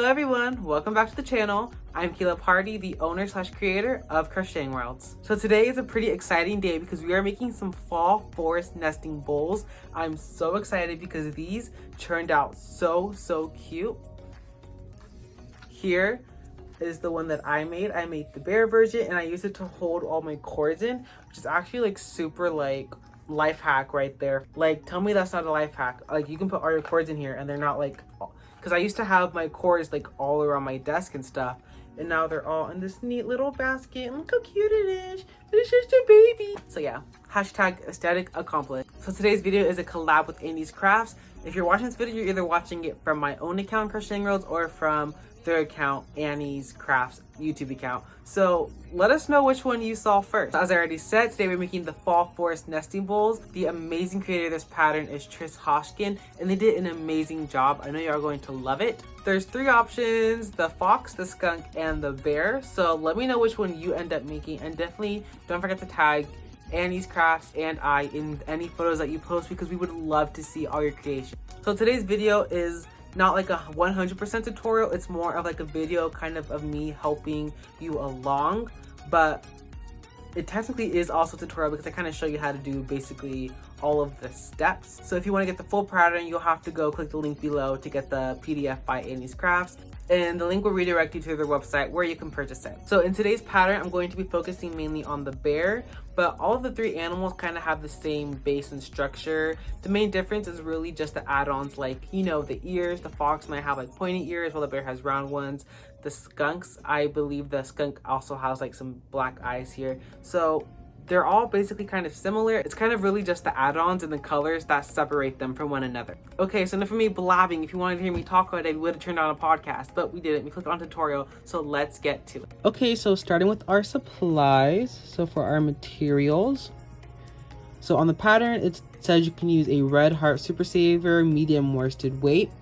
Hello everyone, welcome back to the channel. I'm Caleb Hardy, the owner / creator of Crochetingworlds. So today is a pretty exciting day because we are making some fall forest nesting bowls. I'm so excited because these turned out so cute. Here is the one that I made. I made the bear version and I used it to hold all my cords in, which is actually like super like life hack right there. Like, tell me that's not a life hack. Like, you can put all your cords in here and they're not like, because I used to have my cords like all around my desk and stuff, and now they're all in this neat little basket. And look how cute it is. It's just a baby. So yeah, hashtag aesthetic accomplished. So today's video is a collab with Annie's Crafts. If you're watching this video, you're either watching it from my own account, Crochetingworlds, or from their account, Annie's Crafts YouTube account. So let us know which one you saw first. As I already said, today we're making the fall forest nesting bowls. The amazing creator of this pattern is Tris Hoshkin, and they did an amazing job. I know you are going to love it. There's 3 options: the fox, the skunk, and the bear. So let me know which one you end up making, and definitely don't forget to tag Annie's Crafts and I in any photos that you post, because we would love to see all your creation. So today's video is not like a 100% tutorial, it's more of like a video kind of me helping you along, but it technically is also a tutorial because I kind of show you how to do basically all of the steps. So if you want to get the full pattern, you'll have to go click the link below to get the PDF by Annie's Crafts, and the link will redirect you to their website where you can purchase it. So in today's pattern, I'm going to be focusing mainly on the bear, but all of the 3 animals kind of have the same base and structure. The main difference is really just the add-ons, like, you know, the ears. The fox might have like pointy ears while the bear has round ones. The skunks, I believe the skunk also has like some black eyes here. So they're all basically kind of similar. It's kind of really just the add-ons and the colors that separate them from one another. Okay, so enough of me blabbing. If you wanted to hear me talk all day, we would have turned on a podcast, but we didn't. We clicked on tutorial, so let's get to it. Okay, so starting with our supplies. So for our materials, so on the pattern, it says you can use a red heart super saver medium worsted weight,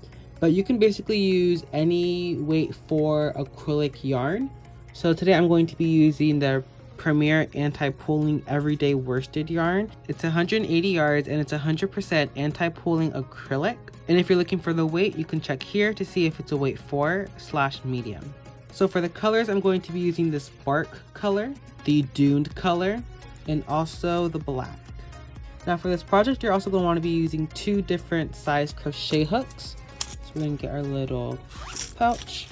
but you can basically use any weight for acrylic yarn. So today I'm going to be using the Premier anti-pulling everyday worsted yarn. It's 180 yards and it's 100% anti-pulling acrylic. And if you're looking for the weight, you can check here to see if it's a weight 4/medium. So for the colors, I'm going to be using this bark color, the duned color, and also the black. Now for this project, you're also going to want to be using 2 different size crochet hooks. So we're going to get our little pouch.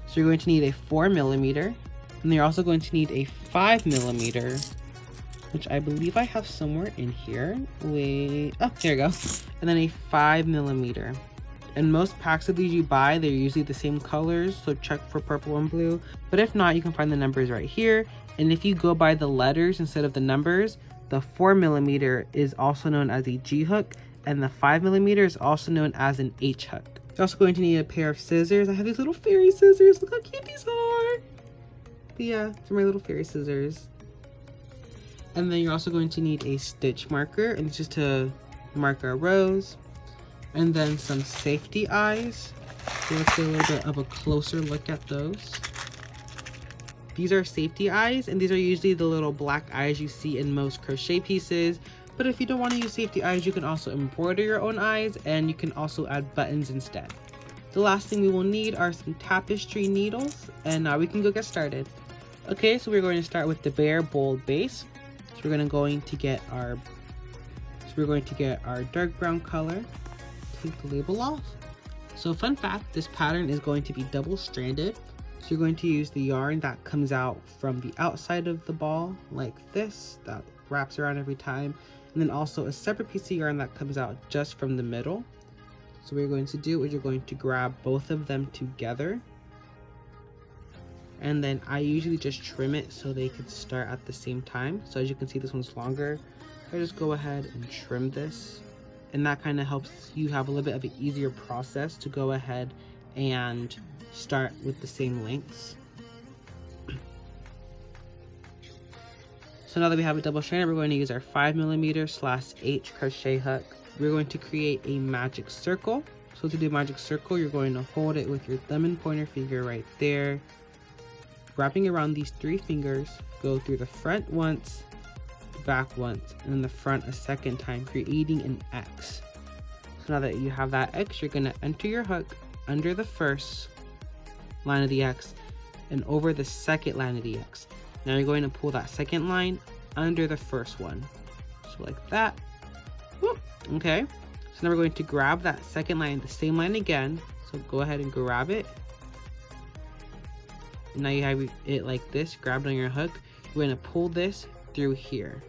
So you're going to need a 4mm. And you're also going to need a 5mm, which I believe I have somewhere in here. Wait, oh, there you go. And then a 5mm. And most packs of these you buy, they're usually the same colors, so check for purple and blue. But if not, you can find the numbers right here. And if you go by the letters instead of the numbers, the 4mm is also known as a G hook, and the 5mm is also known as an H hook. You're also going to need a pair of scissors. I have these little fairy scissors. Look how cute these are. But yeah, these are my little fairy scissors. And then you're also going to need a stitch marker, and it's just to mark our rows. And then some safety eyes. So let's get a little bit of a closer look at those. These are safety eyes, and these are usually the little black eyes you see in most crochet pieces. But if you don't want to use safety eyes, you can also embroider your own eyes, and you can also add buttons instead. The last thing we will need are some tapestry needles, and now we can go get started. Okay, so we're going to start with the bear bold base. So we're going to get our dark brown color. Take the label off. So fun fact, this pattern is going to be double-stranded. So you're going to use the yarn that comes out from the outside of the ball like this, that wraps around every time, and then also a separate piece of yarn that comes out just from the middle. So what you're going to do is you're going to grab both of them together. And then I usually just trim it so they could start at the same time. So as you can see, this one's longer. I just go ahead and trim this. And that kind of helps you have a little bit of an easier process to go ahead and start with the same lengths. So now that we have it double stranded, we're going to use our 5mm/H crochet hook. We're going to create a magic circle. So to do magic circle, you're going to hold it with your thumb and pointer finger right there. Wrapping around these 3 fingers, go through the front once, the back once, and then the front a second time, creating an X. So now that you have that X, you're going to enter your hook under the first line of the X and over the second line of the X. Now you're going to pull that second line under the first one. So like that. Whoop. Okay. So now we're going to grab that second line, the same line again. So go ahead and grab it. And now you have it like this, grab it on your hook. You're going to pull this through here.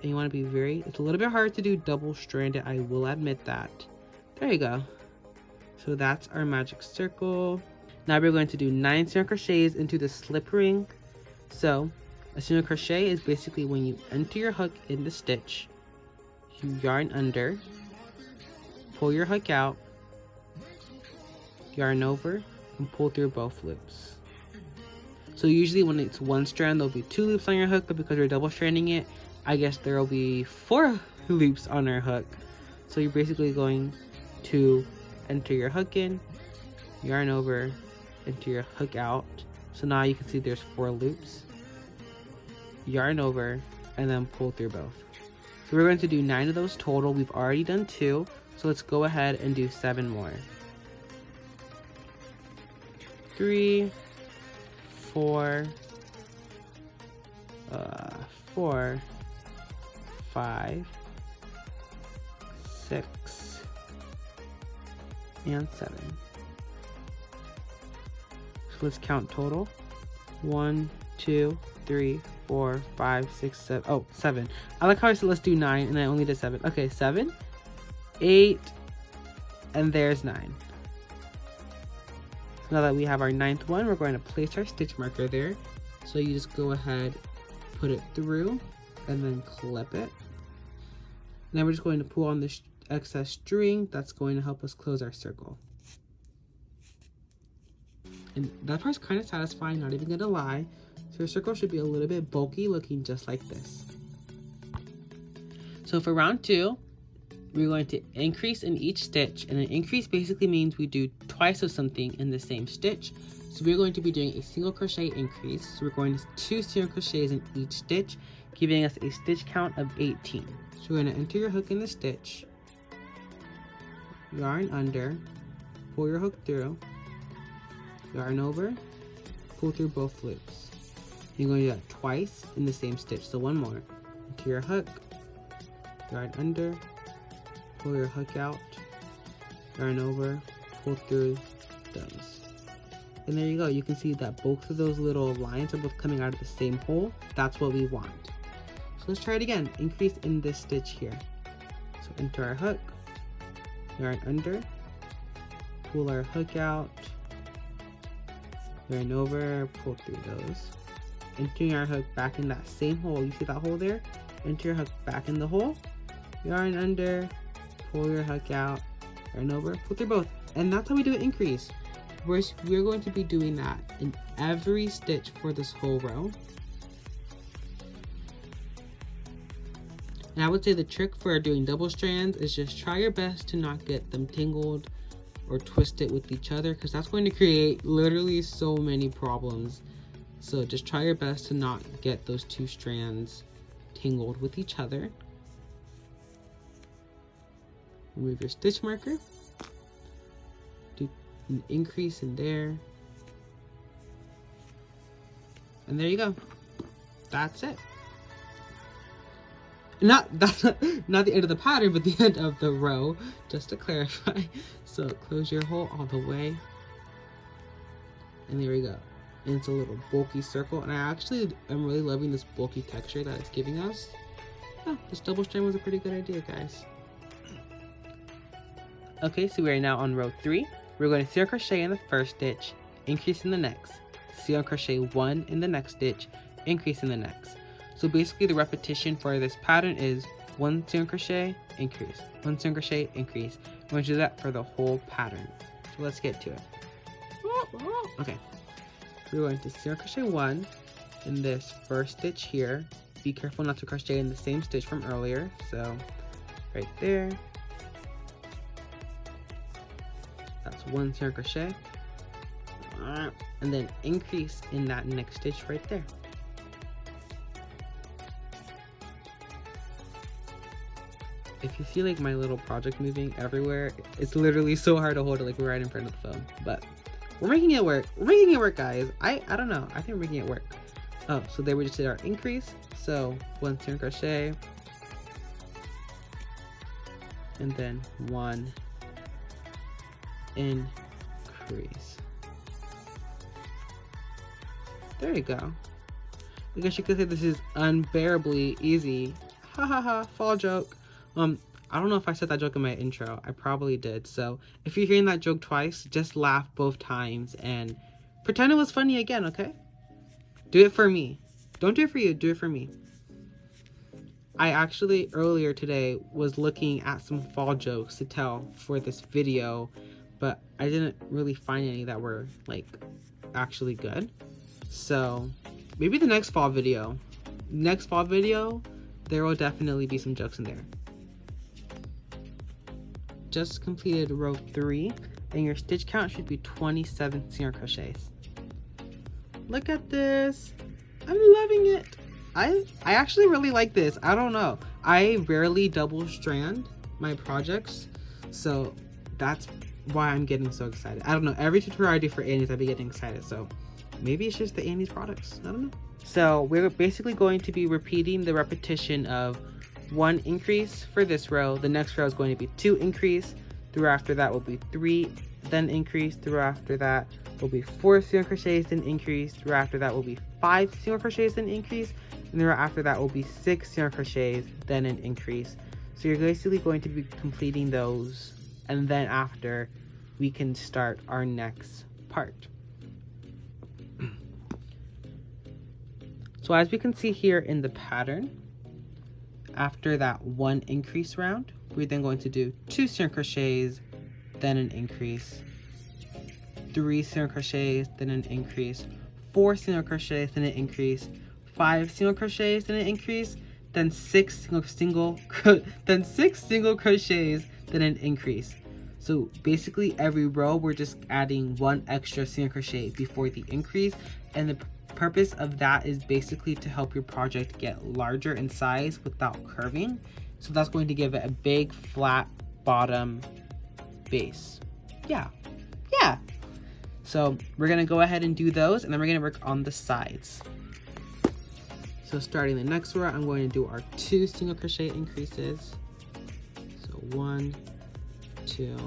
And you want to be it's a little bit hard to do double-stranded, I will admit that. There you go. So that's our magic circle. Now we're going to do 9 single crochets into the slip ring. So a single crochet is basically when you enter your hook in the stitch, you yarn under, pull your hook out, yarn over, and pull through both loops. So usually when it's one strand, there'll be 2 loops on your hook, but because we're double stranding it, I guess there will be 4 loops on our hook. So you're basically going to enter your hook in, yarn over, enter your hook out. So now you can see there's 4 loops. Yarn over, and then pull through both. So we're going to do 9 of those total. We've already done 2, so let's go ahead and do 7 more. 3, 4, 5, 6, and 7. So let's count total. 1, 2, 3, 4, 5, 6, 7. Oh, 7. I like how I said let's do 9 and I only did 7. Okay, 7, 8, and there's 9. So now that we have our 9th one, we're going to place our stitch marker there. So you just go ahead, put it through, and then clip it. Now we're just going to pull on this excess string that's going to help us close our circle. And that part's kind of satisfying, not even gonna lie. So your circle should be a little bit bulky, looking just like this. So for round 2, we're going to increase in each stitch, and an increase basically means we do twice of something in the same stitch. So we're going to be doing a single crochet increase. So we're going to 2 single crochets in each stitch, giving us a stitch count of 18. So we're going to enter your hook in the stitch, yarn under, pull your hook through, yarn over, pull through both loops. You're going to do that twice in the same stitch. So one more. Enter your hook, yarn under, pull your hook out, yarn over, pull through those. And there you go. You can see that both of those little lines are both coming out of the same hole. That's what we want. So let's try it again. Increase in this stitch here. So enter our hook, yarn under, pull our hook out, yarn over, pull through those. Entering our hook back in that same hole. You see that hole there? Enter your hook back in the hole, yarn under, pull your hook out, yarn over, pull through both. And that's how we do an increase. We're going to be doing that in every stitch for this whole row. And I would say the trick for doing double strands is just try your best to not get them tangled or twisted with each other, because that's going to create literally so many problems. So just try your best to not get those 2 strands tangled with each other. Remove your stitch marker. Do an increase in there. And there you go. That's it. Not the end of the pattern, but the end of the row, just to clarify. So close your hole all the way. And there we go. And it's a little bulky circle. And I actually am really loving this bulky texture that it's giving us. Oh, this double strand was a pretty good idea, guys. Okay, so we are now on row 3. We're going to single crochet in the first stitch, increase in the next, single crochet 1 in the next stitch, increase in the next. So basically the repetition for this pattern is 1 single crochet, increase, 1 single crochet, increase. I'm going to do that for the whole pattern. So let's get to it. Okay, we're going to single crochet 1 in this first stitch here. Be careful not to crochet in the same stitch from earlier. So right there. That's 1 single crochet. And then increase in that next stitch right there. if you see like my little project moving everywhere, it's literally so hard to hold it like we're right in front of the phone. But we're making it work. We're making it work, guys. I don't know. I think we're making it work. Oh, so there we just did our increase. So 1 single crochet. And then 1 increase. There you go. I guess you could say this is unbearably easy. Ha ha ha, fall joke. I don't know if I said that joke in my intro. I probably did. So if you're hearing that joke twice, just laugh both times and pretend it was funny again, okay? Do it for me. Don't do it for you, do it for me. I actually earlier today was looking at some fall jokes to tell for this video, but I didn't really find any that were like actually good. So maybe the next fall video, there will definitely be some jokes in there. Just completed row 3 and your stitch count should be 27 single crochets. Look at this. I'm loving it. I actually really like this. I don't know. I rarely double strand my projects, so that's why I'm getting so excited. I don't know. Every tutorial I do for Annie's, I've been getting excited. So maybe it's just the Annie's products. I don't know. So we're basically going to be repeating the repetition of 1 increase for this row. The next row is going to be 2 increase. Through after that will be 3, then increase. Through after that will be 4 single crochets, then increase. Through after that will be 5 single crochets, then increase. And then after that will be 6 single crochets, then an increase. So you're basically going to be completing those, and then after we can start our next part. So as we can see here in the pattern, after that 1 increase round, we're then going to do 2 single crochets, then an increase, 3 single crochets, then an increase, 4 single crochets, then an increase, 5 single crochets, then an increase, then 6 single crochets, then an increase. So basically every row we're just adding 1 extra single crochet before the increase, and the purpose of that is basically to help your project get larger in size without curving. So that's going to give it a big flat bottom base. Yeah. So we're gonna go ahead and do those, and then we're gonna work on the sides. So starting the next row, I'm going to do our 2 single crochet increases. So 1, 2,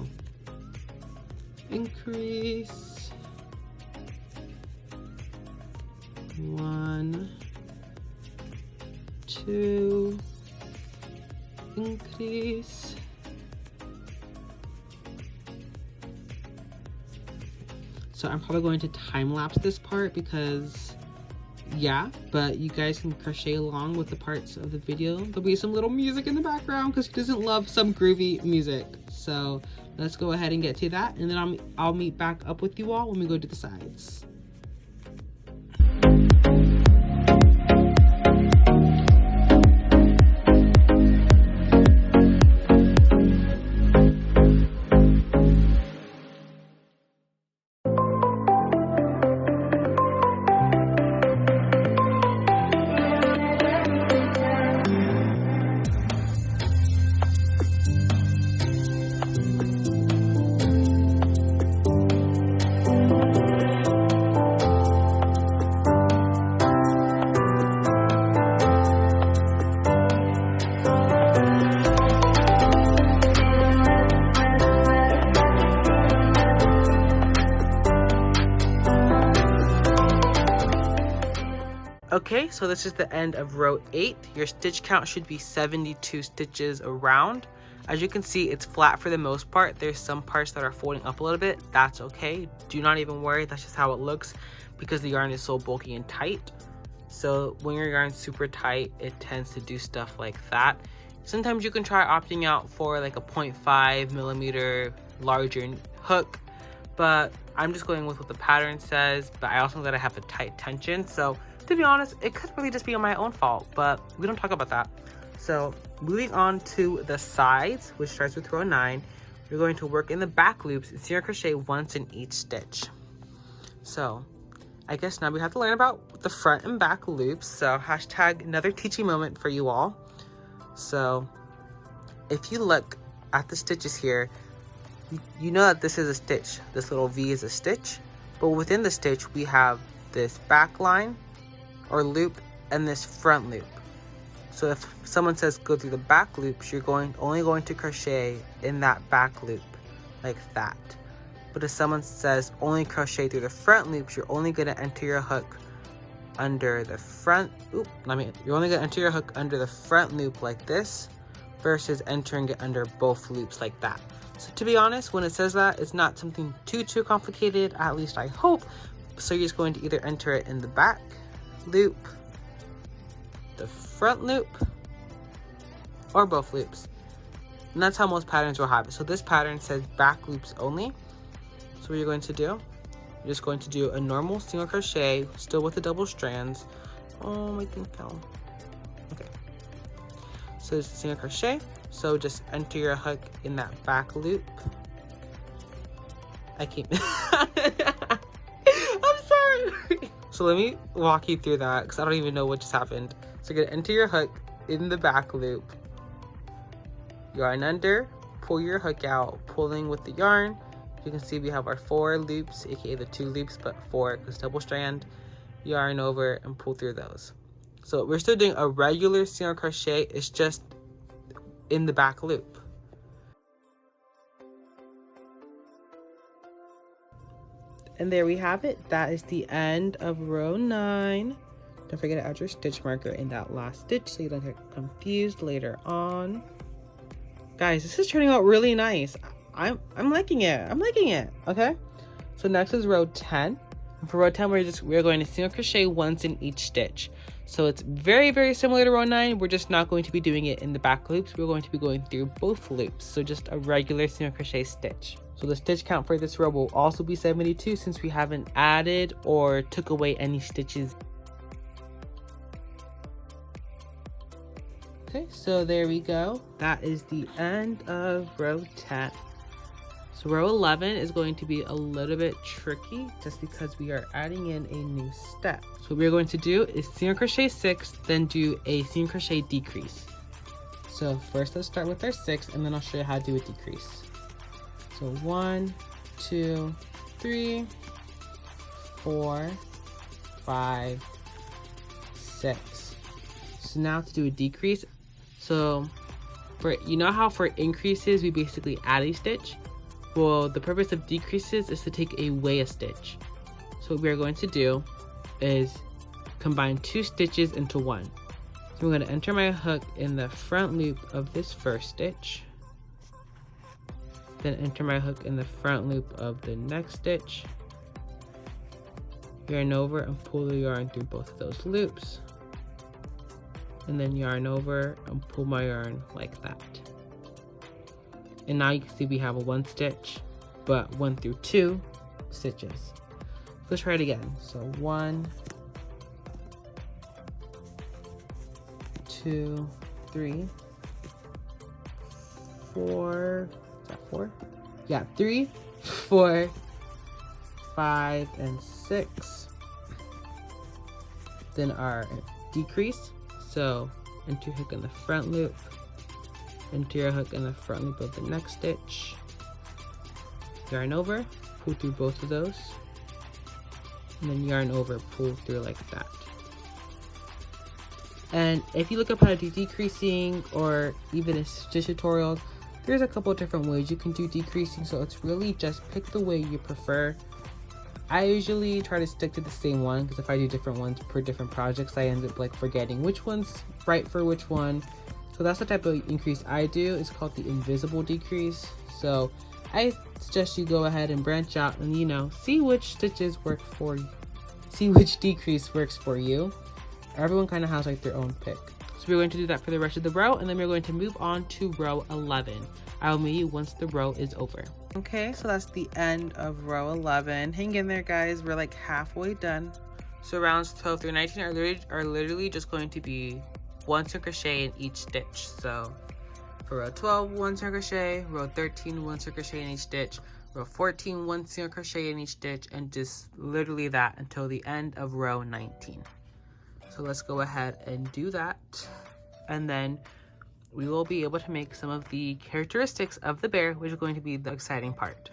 increase, 1, 2, increase, so I'm probably going to time lapse this part because yeah, but you guys can crochet along with the parts of the video. There'll be some little music in the background because who doesn't love some groovy music? So let's go ahead and get to that, and then I'll meet back up with you all when we go to the sides. Okay, so this is the end of row 8. Your stitch count should be 72 stitches around. As you can see, it's flat for the most part. There's some parts that are folding up a little bit. That's okay. Do not even worry. That's just how it looks because the yarn is so bulky and tight. So when your yarn's super tight, it tends to do stuff like that. Sometimes you can try opting out for like a 0.5 millimeter larger hook, but I'm just going with what the pattern says. But I also know that I have a tight tension, so to be honest, it could really just be on my own fault, but we don't talk about that. So moving on to the sides, which starts with row 9, we're going to work in the back loops and single crochet once in each stitch. So I guess now we have to learn about the front and back loops. So hashtag another teaching moment for you all. So if you look at the stitches here, you know that this is a stitch. This little V is a stitch, but within the stitch we have this back line or loop and this front loop. So if someone says go through the back loops, you're only going to crochet in that back loop like that. But if someone says only crochet through the front loops, you're only going to enter your hook under the front. You're only going to enter your hook under the front loop like this versus entering it under both loops like that. So to be honest, when it says that, it's not something too complicated, at least I hope. So you're just going to either enter it in the back loop, the front loop, or both loops. And that's how most patterns will have it. So this pattern says back loops only. So what you're going to do, you're just going to do a normal single crochet, still with the double strands. Oh, my thing fell. Okay. So it's a single crochet. So just enter your hook in that back loop. I'm sorry. So let me walk you through that because I don't even know what just happened. So you're gonna enter your hook in the back loop, yarn under, pull your hook out, pulling with the yarn. You can see we have our 4 loops, aka the 2 loops, but 4 because double strand, yarn over and pull through those. So we're still doing a regular single crochet, it's just in the back loop. And there we have it. That is the end of row 9. Don't forget to add your stitch marker in that last stitch so you don't get confused later on. Guys, this is turning out really nice. I'm liking it. I'm liking it. Okay. So next is row 10. And for row 10, we're going to single crochet once in each stitch. So it's very similar to row 9. We're just not going to be doing it in the back loops. We're going to be going through both loops. So just a regular single crochet stitch. So the stitch count for this row will also be 72 since we haven't added or took away any stitches. Okay, so there we go. That is the end of row 10. So row 11 is going to be a little bit tricky just because we are adding in a new step. So what we're going to do is single crochet 6, then do a single crochet decrease. So first let's start with our 6 and then I'll show you how to do a decrease. So 1, 2, 3, 4, 5, 6. So now to do a decrease. So you know how for increases we basically add a stitch? Well, the purpose of decreases is to take away a stitch. So what we're going to do is combine 2 stitches into 1. So I'm going to enter my hook in the front loop of this first stitch. Then enter my hook in the front loop of the next stitch. Yarn over and pull the yarn through both of those loops. And then yarn over and pull my yarn like that. And now you can see we have a 1 stitch, but 1 through 2 stitches. Let's try it again. So 1, 2, 3, 4, is that 4? Yeah, 3, 4, 5, and 6. Then our decrease. So enter your hook in the front loop, enter your hook in the front loop of the next stitch, yarn over, pull through both of those, and then yarn over, pull through like that. And if you look up how to do decreasing or even a stitch tutorial, there's a couple of different ways you can do decreasing, so it's really just pick the way you prefer. I usually try to stick to the same one because if I do different ones per different projects, I end up like forgetting which one's right for which one. So that's the type of increase I do. It's called the invisible decrease. So I suggest you go ahead and branch out and, you know, see which stitches work for you. See which decrease works for you. Everyone kind of has like their own pick. So we're going to do that for the rest of the row and then we're going to move on to row 11. I will meet you once the row is over. Okay, so that's the end of row 11. Hang in there, guys. We're like halfway done. So rounds 12 through 19 are literally just going to be 1 single crochet in each stitch. So for row 12, 1 single crochet, row 13, 1 single crochet in each stitch, row 14, 1 single crochet in each stitch, and just literally that until the end of row 19. So let's go ahead and do that. And then we will be able to make some of the characteristics of the bear, which is going to be the exciting part.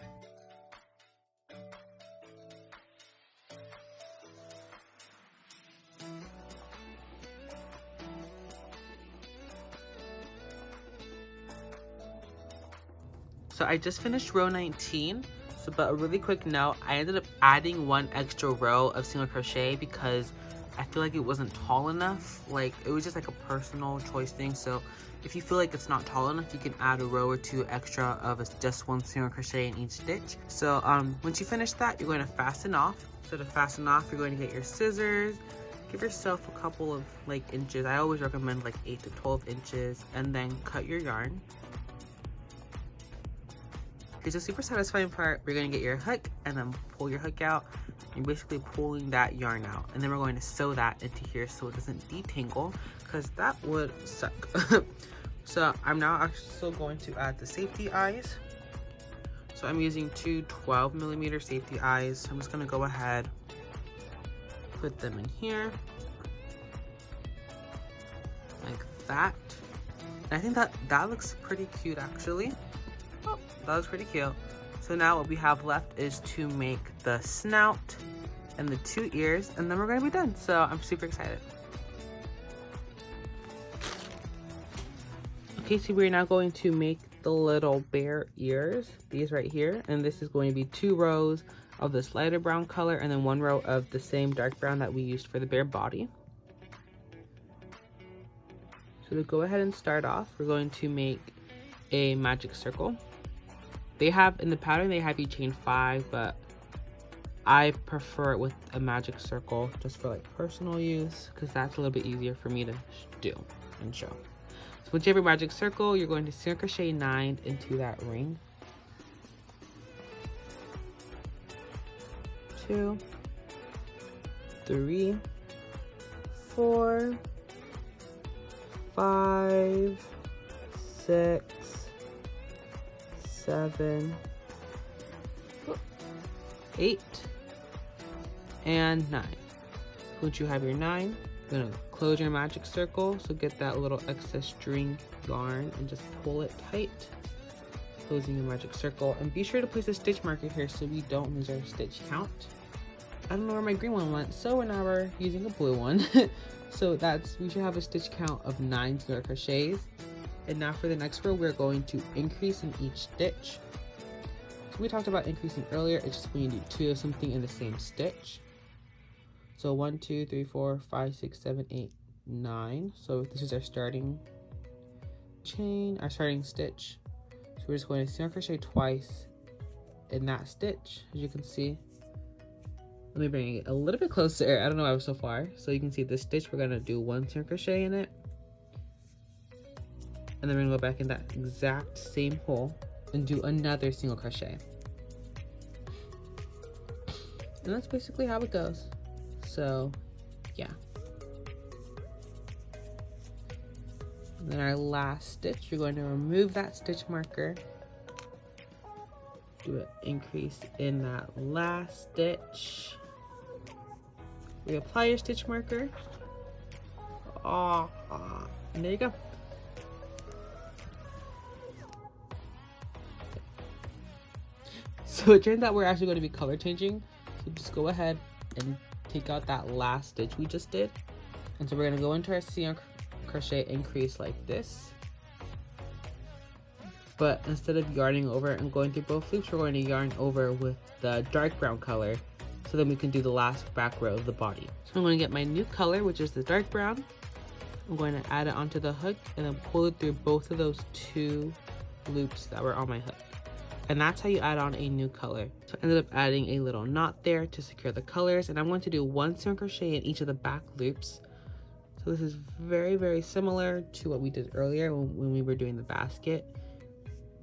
So I just finished row 19. So, but a really quick note, I ended up adding one extra row of single crochet because I feel like it wasn't tall enough. Like, it was just like a personal choice thing. So if you feel like it's not tall enough, you can add a row or two extra of just one single crochet in each stitch. So once you finish that, you're going to fasten off. So to fasten off, you're going to get your scissors. Give yourself a couple of like inches. I always recommend like 8 to 12 inches, and then cut your yarn. Here's the super satisfying part. We're gonna get your hook and then pull your hook out. You're basically pulling that yarn out, and then we're going to sew that into here so it doesn't detangle, because that would suck. So I'm now also going to add the safety eyes. So I'm using two 12mm safety eyes. So I'm just gonna go ahead, put them in here like that. And I think that looks pretty cute actually. That was pretty cute. So now what we have left is to make the snout and the 2 ears, and then we're gonna be done. So I'm super excited. Okay, so we're now going to make the little bear ears, these right here. And this is going to be 2 rows of this lighter brown color and then 1 row of the same dark brown that we used for the bear body. So to go ahead and start off, we're going to make a magic circle. They have, in the pattern, they have you chain 5, but I prefer it with a magic circle just for like personal use, because that's a little bit easier for me to do and show. So once you have your magic circle, you're going to single crochet 9 into that ring. 2, 3, 4, 5, 6, 7, 8, and 9. Once you have your 9, you're gonna close your magic circle. So get that little excess string yarn and just pull it tight, closing your magic circle. And be sure to place a stitch marker here so we don't lose our stitch count. I don't know where my green one went, so now we're using a blue one. So we should have a stitch count of 9 single crochets. And now for the next row, we're going to increase in each stitch. So we talked about increasing earlier. It's just when you do 2 of something in the same stitch. So 1, 2, 3, 4, 5, 6, 7, 8, 9. So this is our starting chain, our starting stitch. So we're just going to single crochet twice in that stitch, as you can see. Let me bring it a little bit closer. I don't know why I was so far. So you can see this stitch, we're gonna do 1 single crochet in it. And then we're gonna go back in that exact same hole and do another single crochet. And that's basically how it goes. So, yeah. And then our last stitch, you're going to remove that stitch marker. Do an increase in that last stitch. Reapply your stitch marker. And there you go. So it turns out we're actually going to be color changing. So just go ahead and take out that last stitch we just did. And so we're going to go into our single crochet increase like this. But instead of yarning over and going through both loops, we're going to yarn over with the dark brown color. So then we can do the last back row of the body. So I'm going to get my new color, which is the dark brown. I'm going to add it onto the hook and then pull it through both of those 2 loops that were on my hook. And that's how you add on a new color. So I ended up adding a little knot there to secure the colors, and I'm going to do 1 single crochet in each of the back loops. So this is very, very similar to what we did earlier when we were doing the basket.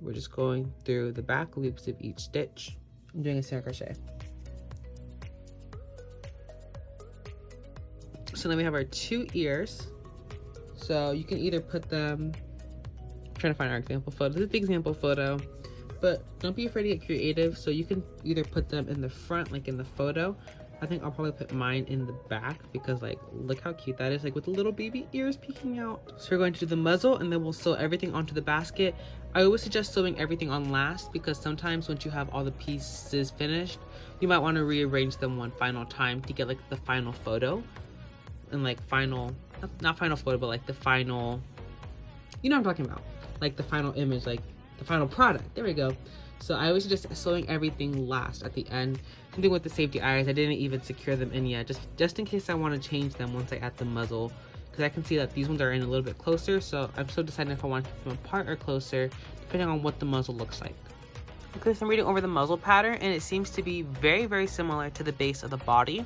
We're just going through the back loops of each stitch and doing a single crochet. So then we have our 2 ears. So you can either put them, I'm trying to find our example photo. This is the example photo. But don't be afraid to get creative. So you can either put them in the front, like in the photo, I think I'll probably put mine in the back because like look how cute that is, like with the little baby ears peeking out. So we're going to do the muzzle and then we'll sew everything onto the basket. I always suggest sewing everything on last because sometimes once you have all the pieces finished, you might want to rearrange them one final time to get like the final photo and like final, not final photo, but like the final, you know what I'm talking about, like the final image, like the final product. There we go. So I always suggest sewing everything last at the end. Something with the safety eyes, I didn't even secure them in yet, just in case I want to change them once I add the muzzle, because I can see that these ones are in a little bit closer, so I'm still deciding if I want to keep them apart or closer, depending on what the muzzle looks like. Okay, so I'm reading over the muzzle pattern, and it seems to be very, very similar to the base of the body.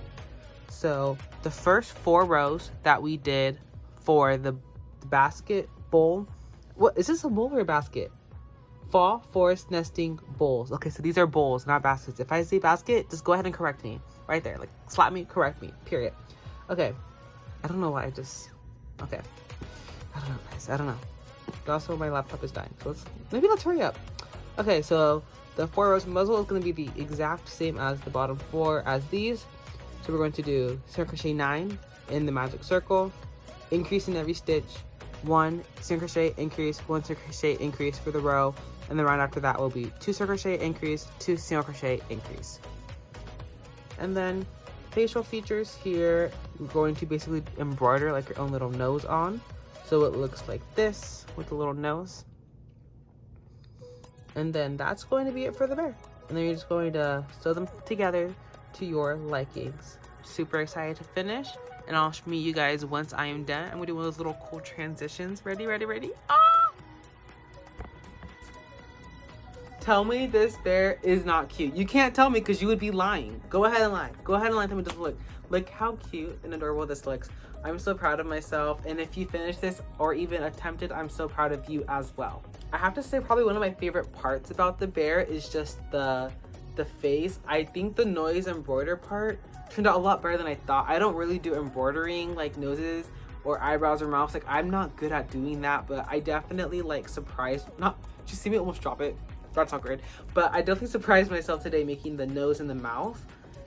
So the first 4 rows that we did for the basket bowl, what is this, a bowl or a basket? Fall forest nesting bowls. Okay, so these are bowls, not baskets. If I say basket, just go ahead and correct me right there. Like slap me, correct me, period. Okay, I don't know why I just, okay. I don't know, guys, I don't know. But also my laptop is dying, so maybe let's hurry up. Okay, so the 4 rows muzzle is going to be the exact same as the bottom 4 as these. So we're going to do single crochet 9 in the magic circle, increase in every stitch, 1 single crochet increase, 1 single crochet increase for the row, and then right after that will be 2 single crochet increase, 2 single crochet increase. And then facial features here, we're going to basically embroider like your own little nose on, so it looks like this with a little nose. And then that's going to be it for the bear. And then you're just going to sew them together to your likings. Super excited to finish, and I'll meet you guys once I am done. I'm gonna do one of those little cool transitions. Ready, ready, ready? Ah! Tell me this bear is not cute. You can't tell me because you would be lying. Go ahead and lie. Go ahead and lie. Tell me this look. Look how cute and adorable this looks. I'm so proud of myself, and if you finish this or even attempted, I'm so proud of you as well. I have to say probably one of my favorite parts about the bear is just the face. I think the noise embroider part turned out a lot better than I thought. I don't really do embroidering like noses or eyebrows or mouths. Like I'm not good at doing that, but I definitely like surprised, not, did you see me almost drop it? That's awkward. But I definitely surprised myself today making the nose and the mouth.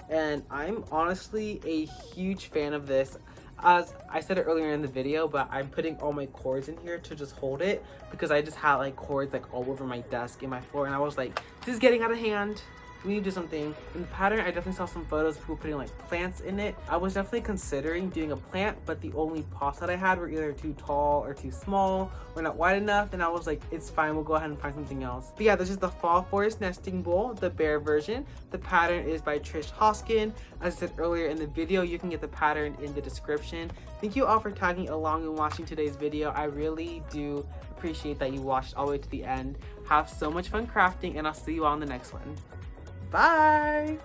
And I'm honestly a huge fan of this. As I said it earlier in the video, but I'm putting all my cords in here to just hold it because I just had like cords like all over my desk and my floor, and I was like, this is getting out of hand. We need to do something. In the pattern, I definitely saw some photos of people putting like plants in it. I was definitely considering doing a plant, but the only pots that I had were either too tall or too small or not wide enough, and I was like, it's fine, we'll go ahead and find something else. But yeah, this is the Fall Forest Nesting Bowl, the bear version. The pattern is by Trish Hoskin. As I said earlier in the video, you can get the pattern in the description. Thank you all for tagging along and watching today's video. I really do appreciate that you watched all the way to the end. Have so much fun crafting, and I'll see you all in the next one. Bye!